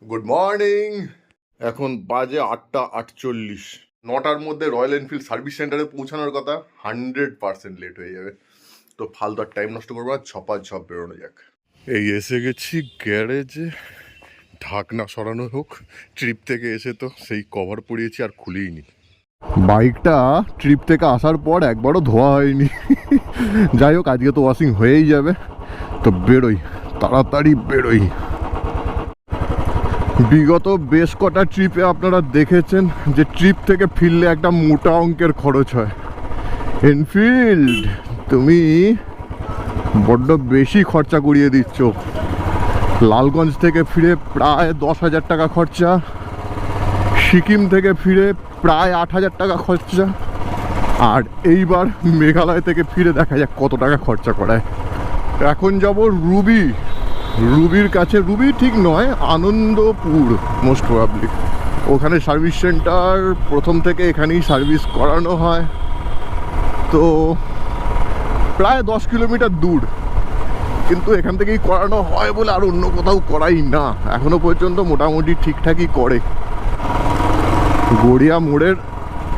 Good morning. এখন বাজে 8:48। 9টার মধ্যে রয়্যাল এনফিল্ড সার্ভিস সেন্টারে পৌঁছানোর কথা, 100% লেট হয়ে যাবে। তো ফালতু আর টাইম নষ্ট করবো না, ঝপাঝপ বেরোনো যাক। এই এসে গেছি গ্যারেজে। ঢাকনা সরানো হোক, ট্রিপ থেকে এসে তো সেই কভার পরিয়েছি আর খুলেই নি। বাইকটা ট্রিপ থেকে আসার পর একবারও ধোয়া হয়নি। যাই হোক, আজকে তো ওয়াশিং হয়েই যাবে, তো বেরোই, তাড়াতাড়ি বেরোই। বিগত বেশ কটা ট্রিপে আপনারা দেখেছেন যে ট্রিপ থেকে ফিরলে একটা মোটা অঙ্কের খরচ হয়। এনফিল্ড, তুমি বড্ড বেশি খরচা করিয়ে দিচ্ছ। লালগঞ্জ থেকে ফিরে প্রায় 10,000 টাকা খরচা, সিকিম থেকে ফিরে প্রায় 8,000 টাকা খরচা, আর এইবার মেঘালয় থেকে ফিরে দেখা যাক কত টাকা খরচা করায়। এখন যাব রুবির কাছে। রুবি ঠিক নয়, আনন্দপুর মোস্ট প্রবাবলি। ওখানে সার্ভিস সেন্টার, প্রথম থেকে এখানেই সার্ভিস করানো হয়। তো প্রায় 10 কিলোমিটার দূর, কিন্তু এখান থেকেই করানো হয় বলে আর অন্য কোথাও করাই না। এখনো পর্যন্ত মোটামুটি ঠিকঠাকই করে। গড়িয়া মোড়ের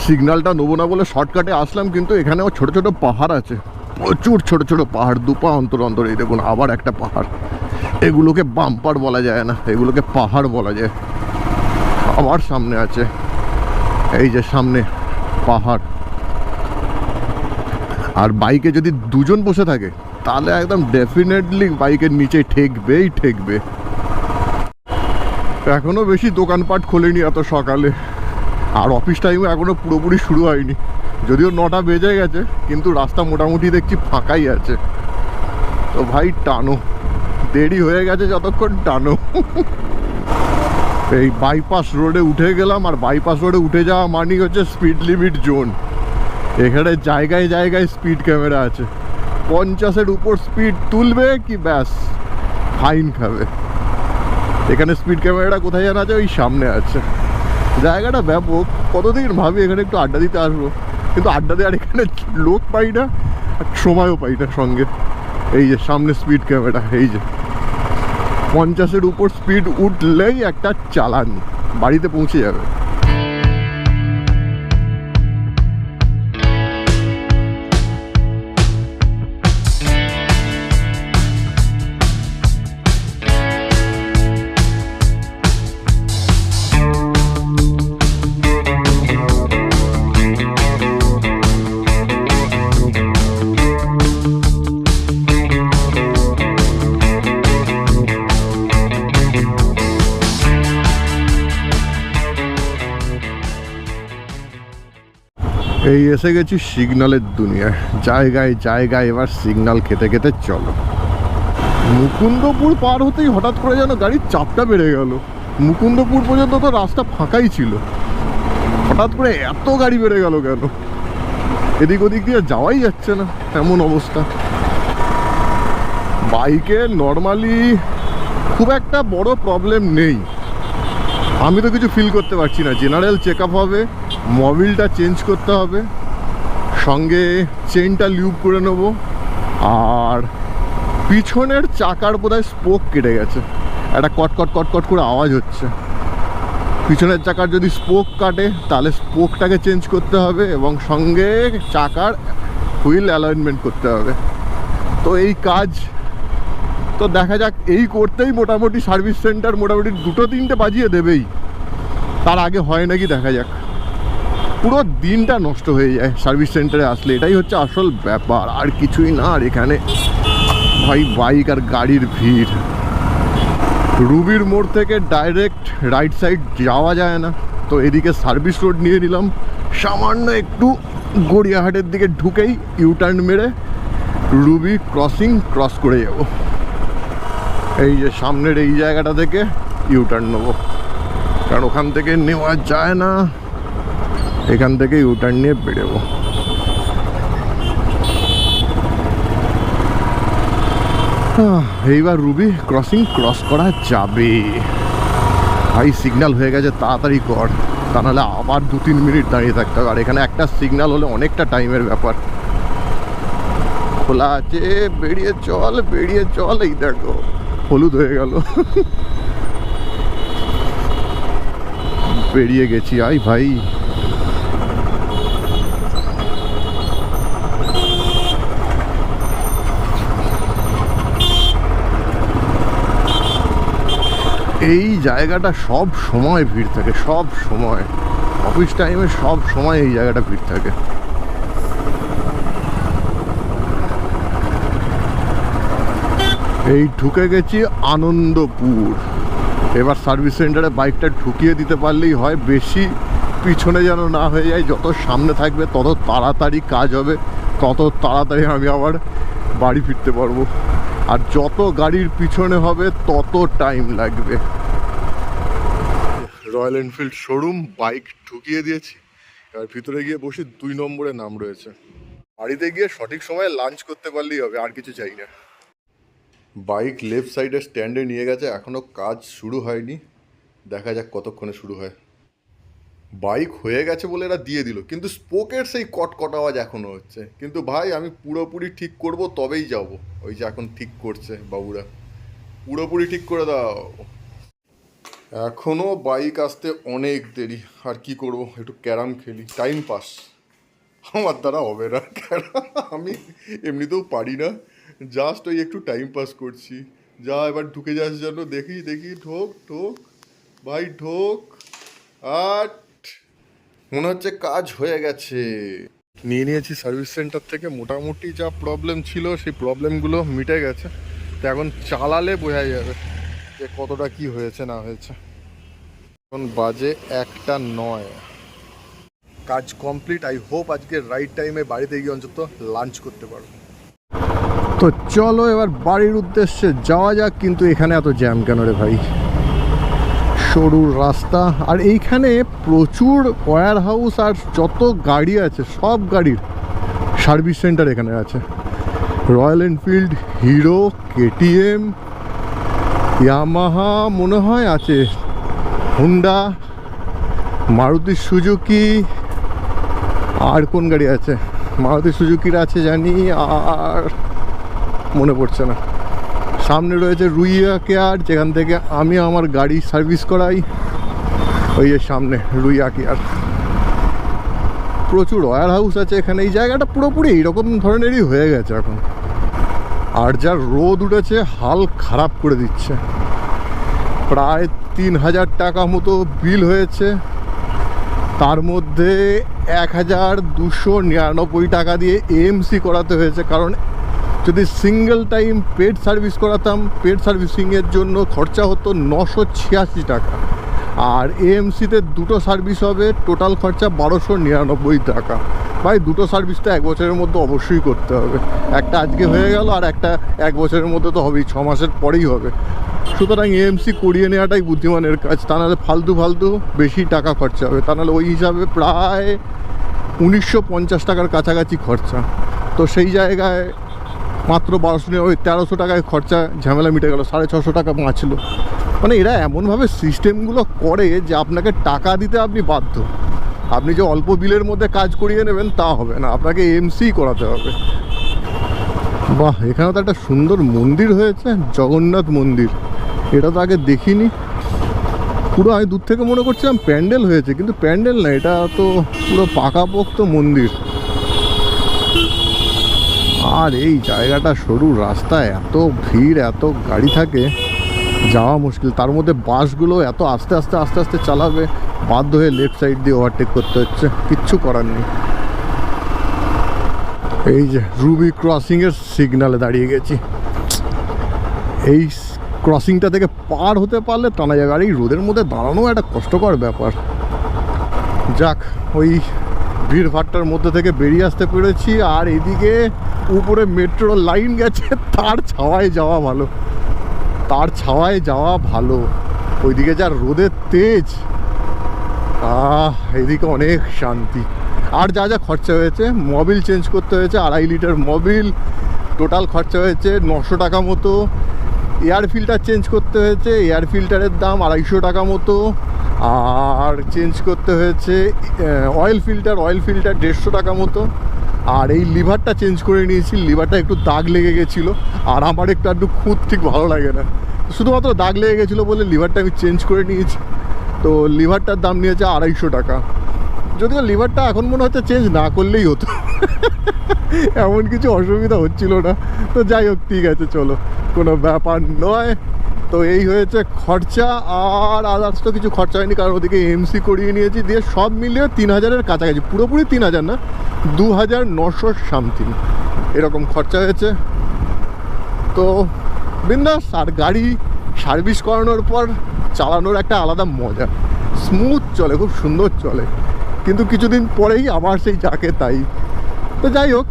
সিগন্যালটা নেবো না বলে শর্টকাটে আসলাম, কিন্তু এখানেও ছোট ছোট পাহাড় আছে, প্রচুর ছোট ছোট পাহাড়, দুপা অন্তর অন্তর। এই দেখুন আবার একটা পাহাড়। এগুলোকে বাম্পার বলা যায় না, এগুলোকে পাহাড় বলা যায়। আমার সামনে আছে, এই যে সামনে পাহাড়। আর বাইকে যদি দুজন বসে থাকে তাহলে একদম ডেফিনেটলি বাইকের নিচে ঠেকবেই ঠেকবে। এখনো বেশি দোকানপাট খোলেনি এত সকালে, আর অফিস টাইমও এখনো পুরোপুরি শুরু হয়নি। যদিও 9টা বেজে গেছে, কিন্তু রাস্তা মোটামুটি দেখছি ফাঁকাই আছে। তো ভাই টানো, দেরি হয়ে গেছে যতক্ষণ টানো। এই বাইপাস রোডে উঠে গেলাম, আর বাইপাস রোডে উঠে যাওয়া মানেই হচ্ছে স্পিড লিমিট জোন। এখানে জায়গায় জায়গায় স্পিড ক্যামেরা আছে। 50-এর উপর স্পিড তুলবে কি ব্যাস ফাইন খাবে। এখানে স্পিড ক্যামেরাটা কোথায় জানা আছে? ওই সামনে আছে। জায়গাটা ব্যাপক। কতদিন ভাবি এখানে একটু আড্ডা দিতে আসবো, কিন্তু আড্ডা দেওয়ার এখানে লোক পাই না, আর সময়ও পাই না সঙ্গে। এই যে সামনে স্পিড ক্যামেরা, এই যে 50-এর উপর স্পিড উঠলেই একটা চালান, বাড়িতে পৌঁছে যাবে। এই এসে গেছি সিগন্যালের দুনিয়ায়। জায়গায় জায়গায় এবার সিগন্যাল খেতে খেতে চলো। মুকুন্দপুর পার হতেই হঠাৎ করে যেন গাড়ির চাপটা বেড়ে গেল। মুকুন্দপুর পর্যন্ত তো রাস্তা ফাঁকাই ছিল, হঠাৎ করে এত গাড়ি বেড়ে গেল কেন? এদিক ওদিক দিয়ে যাওয়াই যাচ্ছে না, এমন অবস্থা। বাইকে নর্মালি খুব একটা বড় প্রবলেম নেই, আমি তো কিছু ফিল করতে পারছি না। জেনারেল চেক আপ হবে, মোবিলটা চেঞ্জ করতে হবে, সঙ্গে চেনটা লিউব করে নেব। আর পিছনের চাকার বোধহয় স্পোক কেটে গেছে, একটা কটকট কটকট করে আওয়াজ হচ্ছে। পিছনের চাকার যদি স্পোক কাটে তাহলে স্পোকটাকে চেঞ্জ করতে হবে, এবং সঙ্গে চাকার হুইল অ্যালাইনমেন্ট করতে হবে। তো এই কাজ তো দেখা যাক, এই করতেই মোটামুটি সার্ভিস সেন্টার মোটামুটি 2-3টে বাজিয়ে দেবেই। তার আগে হয় নাকি দেখা যাক। পুরো দিনটা নষ্ট হয়ে যায় সার্ভিস সেন্টারে আসলে, এটাই হচ্ছে আসল ব্যাপার, আর কিছুই না। আর এখানে ভাই বাইক আর গাড়ির ভিড়। রুবির মোড় থেকে ডাইরেক্ট রাইট সাইড যাওয়া যায় না, তো এদিকে সার্ভিস রোড নিয়ে নিলাম। সামান্য একটু গড়িয়াহাটের দিকে ঢুকেই ইউটার্ন মেরে রুবি ক্রস করে যাব। এই যে সামনের এই জায়গাটা থেকে ইউটার্ন নেবো, কারণ ওখান থেকে নেওয়া যায় না। এখান থেকে ইউটার্ন নিয়ে বেরোবো। এইবার রুবি ক্রস করা যাবে। ভাই সিগন্যাল হয়ে গেছে, তাড়াতাড়ি কর, তা নাহলে আবার 2-3 মিনিট দাঁড়িয়ে থাকতে হবে। আর এখানে একটা সিগন্যাল হলে অনেকটা টাইমের ব্যাপার। খোলা আছে, বেরিয়ে চল। এই দেখো হলুদ হয়ে গেল। পেরিয়ে গেছি। আই ভাই, এই জায়গাটা সব সময় ভিড় থাকে, সব সময় অফিস টাইমে সব সময় এই জায়গাটা ভিড় থাকে। এই ঢুকে গেছি আনন্দপুর। এবার সার্ভিস সেন্টারে বাইকটা ঢুকিয়ে দিতে পারলেই হয়, বেশি পিছনে যেন না হয়ে যায়। যত সামনে থাকবে তত তাড়াতাড়ি কাজ হবে, তত তাড়াতাড়ি আমি আবার বাড়ি ফিরতে পারবো। আর যত গাড়ির পিছনে হবে তত টাইম লাগবে। রয়্যাল এনফিল্ড শোরুম, বাইক ঢুকিয়ে দিয়েছি। এবার ভিতরে গিয়ে বসে 2 নম্বরে নাম রয়েছে। বাড়িতে গিয়ে সঠিক সময়ে লাঞ্চ করতে পারলেই হবে, আর কিছু চাই না। বাইক লেফট সাইডে স্ট্যান্ডে নিয়ে গেছে, এখনও কাজ শুরু হয়নি, দেখা যাক কতক্ষণে শুরু হয়। বাইক হয়ে গেছে বলে এরা দিয়ে দিল, কিন্তু স্পোকের সেই কটকট আওয়াজ এখনও হচ্ছে। কিন্তু ভাই আমি পুরোপুরি ঠিক করব তবেই যাব। ওই যে এখন ঠিক করছে বাবুরা, পুরোপুরি ঠিক করে দাও। এখনও বাইক আসতে অনেক দেরি। আর কি করব, একটু ক্যারাম খেলি, টাইম পাস। আমার দ্বারা হবে না ক্যারাম, আমি এমনিতেও পারি না, জাস্ট ওই একটু টাইম পাস করছি। যা এবার ঢুকে যাস যেন, দেখি দেখি, ঢোক ঢোক ভাই ঢোক। আর মনে হচ্ছে কাজ হয়ে গেছে। নিয়ে নিয়েছি সার্ভিস সেন্টার থেকে, মোটামুটি যা প্রবলেম ছিল সেই প্রবলেমগুলো মিটে গেছে। তো এখন চালালে বোঝা যাবে যে কতটা কি হয়েছে না হয়েছে। এখন বাজে 1:09, কাজ কমপ্লিট। আই হোপ আজকে রাইট টাইমে বাড়িতে গিয়ে অন্তত লাঞ্চ করতে পারবো। তো চলো এবার বাড়ির উদ্দেশ্যে যাওয়া যাক। কিন্তু এখানে এত জ্যাম কেন রে ভাই? সরু রাস্তা, আর এইখানে প্রচুর ওয়্যার হাউস আর যত গাড়ি আছে সব গাড়ির সার্ভিস সেন্টার এখানে আছে। Royal Enfield, hero, KTM, Yamaha মনে হয় আছে, হুন্ডা, মারুতি সুজুকি, আর কোন গাড়ি আছে? মারুতি সুজুকির আছে জানি, আর মনে পড়ছে না। সামনে রয়েছে রুইয়া কেয়ার, যেখান থেকে আমি আমার গাড়ি সার্ভিস করাই। ওই যে সামনে রুইয়া কেয়ার। প্রচুর ওয়্যার হাউস আছে এখানে। এই জায়গাটা পুরোপুরি এইরকম ধরনেরই হয়ে গেছে এখন। আর যা রোদ উঠেছে হাল খারাপ করে দিচ্ছে। প্রায় 3000 টাকা মতো বিল হয়েছে, তার মধ্যে 1299 টাকা দিয়ে এএমসি করাতে হয়েছে। কারণ যদি সিঙ্গেল টাইম পেড সার্ভিস করাতাম, পেড সার্ভিসিংয়ের জন্য খরচা হতো 986 টাকা। আর এএমসিতে দুটো সার্ভিস হবে, টোটাল খরচা 1299 টাকা। ভাই দুটো সার্ভিস তো 1 বছরের মধ্যে অবশ্যই করতে হবে। একটা আজকে হয়ে গেল, আর একটা 1 বছরের মধ্যে তো হবেই, 6 মাসের পরেই হবে। সুতরাং এএমসি করিয়ে নেওয়াটাই বুদ্ধিমানের কাজ। তা নাহলে ফালতু বেশি টাকা খরচা হবে। তা নাহলে ওই হিসাবে প্রায় 1950 টাকার কাছাকাছি খরচা। তো সেই জায়গায় মাত্র 1300 টাকায় খরচা, ঝামেলা মিটে গেল। 650 টাকা বাঁচলো। মানে এরা এমনভাবে সিস্টেমগুলো করে যে আপনাকে টাকা দিতে আপনি বাধ্য। আপনি যে অল্প বিলের মধ্যে কাজ করিয়ে নেবেন তা হবে না, আপনাকে এমসি করাতে হবে। বাহ, এখানে তো একটা সুন্দর মন্দির হয়েছে, জগন্নাথ মন্দির। এটা তো আগে দেখিনি। পুরো আমি দূর থেকে মনে করছিলাম প্যান্ডেল হয়েছে, কিন্তু প্যান্ডেল না, এটা তো পুরো পাকাপোক্ত মন্দির। আর এই জায়গাটা সরু রাস্তা, এত ভিড়, এত গাড়ি থাকে, যাওয়া মুশকিল। তার মধ্যে বাসগুলো এত আস্তে আস্তে আস্তে আস্তে চালাবে, বাধ্য হয়ে লেফট সাইড দিয়ে ওভারটেক করতে হচ্ছে, কিচ্ছু করার নেই। এই যে রুবি ক্রসিংয়ের সিগনালে দাঁড়িয়ে গেছি। এই ক্রসিংটা থেকে পার হতে পারলে টানা যাবে। আর এই রোদের মধ্যে দাঁড়ানো একটা কষ্টকর ব্যাপার। যাক, ওই ভিড় ভাট্টার মধ্যে থেকে বেরিয়ে আসতে পেরেছি। আর এদিকে উপরে মেট্রো লাইন গেছে, তার ছাওয়ায় যাওয়া ভালো, তার ছাওয়ায় যাওয়া ভালো। ওইদিকে যা রোদের তেজ, এদিকে অনেক শান্তি। আর যা যা খরচা হয়েছে, মোবিল চেঞ্জ করতে হয়েছে 2.5 লিটার মোবিল, টোটাল খরচা হয়েছে 900 টাকা মতো। এয়ার ফিল্টার চেঞ্জ করতে হয়েছে, এয়ার ফিল্টারের দাম 250 টাকা মতো। আর চেঞ্জ করতে হয়েছে অয়েল ফিল্টার 150 টাকা মতো। আর এই লিভারটা চেঞ্জ করে নিয়েছি, লিভারটা একটু দাগ লেগে গেছিলো। আর আমার একটু খুঁত ঠিক ভালো লাগে না, শুধুমাত্র দাগ লেগে গেছিলো বলে লিভারটা আমি চেঞ্জ করে নিয়েছি। তো লিভারটার দাম নিয়েছে 250 টাকা। যদিও লিভারটা এখন মনে হচ্ছে চেঞ্জ না করলেই হতো, এমন কিছু অসুবিধা হচ্ছিল না। তো যাই হোক, ঠিক আছে, চলো, কোনো ব্যাপার নয়। তো এই হয়েছে খরচা, আর আদার্স তো কিছু খরচা হয়নি, কারণ ওদিকে এমসি করিয়ে নিয়েছি, দিয়ে সব মিলিয়ে 3000-এর কাছাকাছি, পুরোপুরি 3000 না, 2900 সামথিং এরকম খরচা হয়েছে। তো বিন্দাস। আর গাড়ি সার্ভিস করানোর পর চালানোর একটা আলাদা মজা, স্মুথ চলে, খুব সুন্দর চলে, কিন্তু কিছুদিন পরেই আবার সেই যাকে তাই। তো যাই হোক,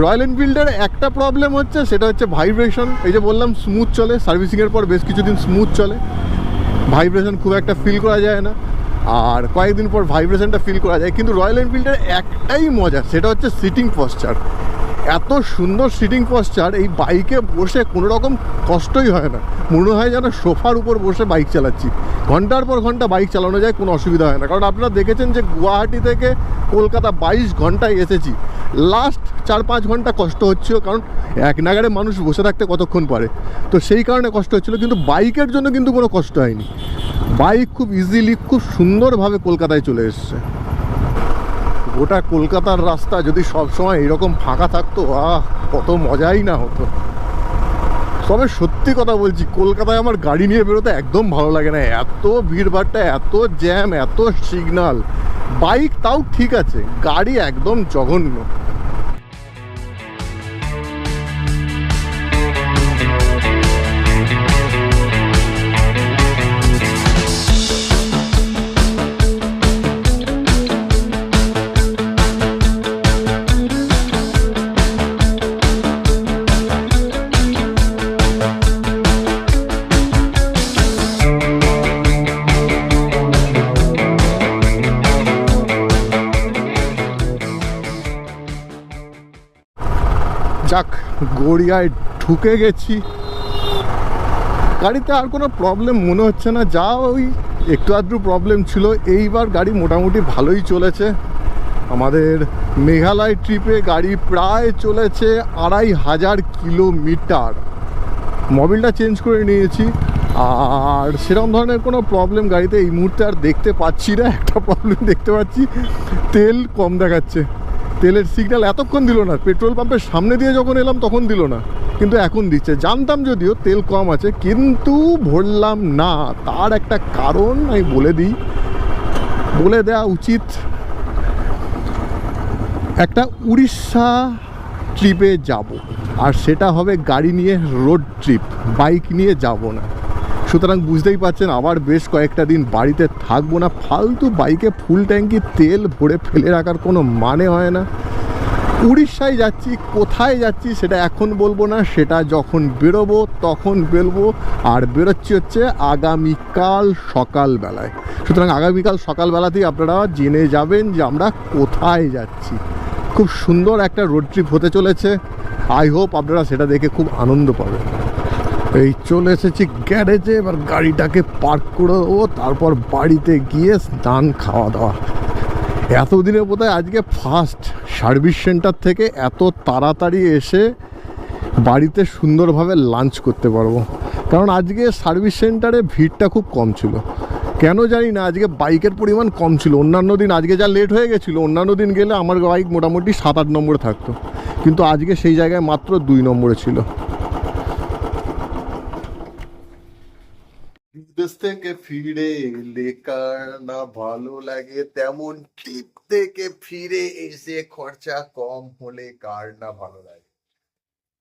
রয়্যাল এনফিল্ডের একটা প্রবলেম হচ্ছে, সেটা হচ্ছে ভাইব্রেশন। এই যে বললাম স্মুথ চলে, সার্ভিসিংয়ের পর বেশ কিছুদিন স্মুথ চলে, ভাইব্রেশন খুব একটা ফিল করা যায় না, আর কয়েকদিন পর ভাইব্রেশনটা ফিল করা যায়। কিন্তু রয়্যাল এনফিল্ডের একটাই মজা, সেটা হচ্ছে সিটিং পশ্চার। এত সুন্দর সিটিং পশ্চার, এই বাইকে বসে কোনো রকম কষ্টই হয় না, মনে হয় যেন সোফার উপর বসে বাইক চালাচ্ছি। ঘন্টার পর ঘন্টা বাইক চালানো যায়, কোনো অসুবিধা হয় না। কারণ আপনারা দেখেছেন যে গুয়াহাটি থেকে কলকাতা 22 ঘন্টায় এসেছি, লাস্ট 4-5 ঘন্টা কষ্ট হচ্ছিল, কারণ এক নাগারে মানুষ বসে থাকতে কতক্ষণ পারে, তো সেই কারণে কষ্ট হচ্ছিলো। কিন্তু বাইকের জন্য কিন্তু কোনো কষ্ট হয়নি, বাইক খুব ইজিলি, খুব সুন্দরভাবে কলকাতায় চলে এসছে। গোটা কলকাতার রাস্তা যদি সবসময় এরকম ফাঁকা থাকতো, কত মজাই না হতো। তবে সত্যি কথা বলছি, কলকাতায় আমার গাড়ি নিয়ে বেরোতে একদম ভালো লাগে না, এত ভিড়ভাড়টা, এত জ্যাম, এত সিগনাল। বাইক তাও ঠিক আছে, গাড়ি একদম জঘন্য। যাক, গড়িয়ায় ঢুকে গেছি, গাড়িতে আর কোনো প্রবলেম মনে হচ্ছে না, যা ওই একটু আধটু প্রবলেম ছিল। এইবার গাড়ি মোটামুটি ভালোই চলেছে। আমাদের মেঘালয় ট্রিপে গাড়ি প্রায় চলেছে 2500 কিলোমিটার। মোবিলটা চেঞ্জ করে নিয়েছি, আর সেরকম ধরনের কোনো প্রবলেম গাড়িতে এই মুহূর্তে আর দেখতে পাচ্ছি না। একটা প্রবলেম দেখতে পাচ্ছি, তেল কম দেখাচ্ছে। তেলের সিগন্যাল এতক্ষণ দিল না, পেট্রোল পাম্পের সামনে দিয়ে যখন এলাম তখন দিল না, কিন্তু এখন দিচ্ছে। জানতাম যদিও তেল কম আছে, কিন্তু ভরলাম না। তার একটা কারণ আমি বলে দেওয়া উচিত। একটা উড়িষ্যা ট্রিপে যাব, আর সেটা হবে গাড়ি নিয়ে, রোড ট্রিপ, বাইক নিয়ে যাব না। সুতরাং বুঝতেই পারছেন, আবার বেশ কয়েকটা দিন বাড়িতে থাকবো না। ফালতু বাইকে ফুল ট্যাঙ্কি তেল ভরে ফেলে রাখার কোনো মানে হয় না। উড়িষ্যায় যাচ্ছি, কোথায় যাচ্ছি সেটা এখন বলবো না, সেটা যখন বেরোবো তখন বলবো। আর বেরোচ্ছি হচ্ছে আগামীকাল সকালবেলায়। সুতরাং আগামীকাল সকালবেলাতেই আপনারা জেনে যাবেন যে আমরা কোথায় যাচ্ছি। খুব সুন্দর একটা রোড ট্রিপ হতে চলেছে। আই হোপ আপনারা সেটা দেখে খুব আনন্দ পাবেন। এই চলে এসেছি গ্যারেজে, এবার গাড়িটাকে পার্ক করে দেবো, তারপর বাড়িতে গিয়ে স্নান, খাওয়া দাওয়া। এতদিনে বোধহয় আজকে ফার্স্ট সার্ভিস সেন্টার থেকে এত তাড়াতাড়ি এসে বাড়িতে সুন্দরভাবে লাঞ্চ করতে পারবো। কারণ আজকে সার্ভিস সেন্টারে ভিড়টা খুব কম ছিল, কেন জানি না, আজকে বাইকের পরিমাণ কম ছিল। অন্যান্য দিন আজকে যা লেট হয়ে গেছিলো, অন্যান্য দিন গেলে আমার বাইক মোটামুটি 7-8 নম্বরে থাকতো, কিন্তু আজকে সেই জায়গায় মাত্র 2 নম্বরে ছিল। বিদেশ থেকে ফিরে এলে কার না ভালো লাগে, তেমন ট্রিপ থেকে ফিরে এসে খরচা কম হলে কার না ভালো লাগে।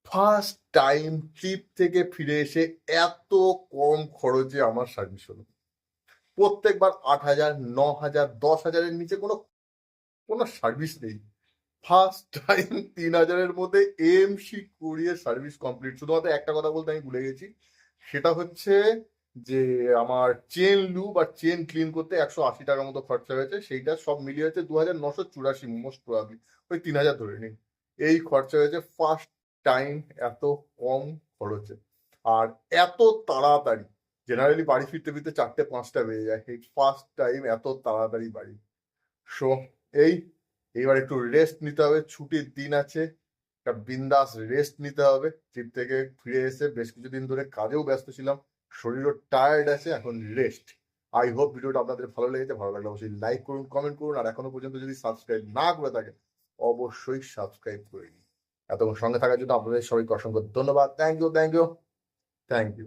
ফার্স্ট টাইম ট্রিপ থেকে ফিরে এসে এত কম খরচে আমার সার্ভিস হলো। প্রত্যেকবার 8,000, 9,000, 10,000-এর নিচে কোনো কোনো সার্ভিস নেই। ফার্স্ট টাইম 3,000-এর মধ্যে এমসি করিয়ে সার্ভিস কমপ্লিট। শুধুমাত্র একটা কথা বলতে আমি ভুলে গেছি, সেটা হচ্ছে যে আমার চেন লুব আর চেন ক্লিন করতে 180 টাকার মতো খরচা হয়েছে। সেইটা সব মিলিয়ে হচ্ছে 2,984, মোস্ট প্রবাবলি ওই 3,000 ধরে নিন। এই খরচা হয়েছে ফার্স্ট টাইম এত কম খরচে, আর এত তাড়াতাড়ি। জেনারেলি বাড়ি ফিরতে ফিরতে 4টে-5টা বেজে যায়, এই ফার্স্ট টাইম এত তাড়াতাড়ি বাড়ি। সো এইবার একটু রেস্ট নিতে হবে, ছুটির দিন আছে, একটা বিন্দাস রেস্ট নিতে হবে। ট্রিপ থেকে ফিরে এসে বেশ কিছুদিন ধরে কাজেও ব্যস্ত ছিলাম, শরীরও টায়ার্ড আছে, এখন রেস্ট। আই হোপ ভিডিওটা আপনাদের ভালো লেগেছে। ভালো লাগলে অবশ্যই লাইক করুন, কমেন্ট করুন, আর এখনো পর্যন্ত যদি সাবস্ক্রাইব না করে থাকেন অবশ্যই সাবস্ক্রাইব করে নিন। এতক্ষণ সঙ্গে থাকার জন্য আপনাদের সবাইকে অসংখ্য ধন্যবাদ। Thank you, thank you, thank you.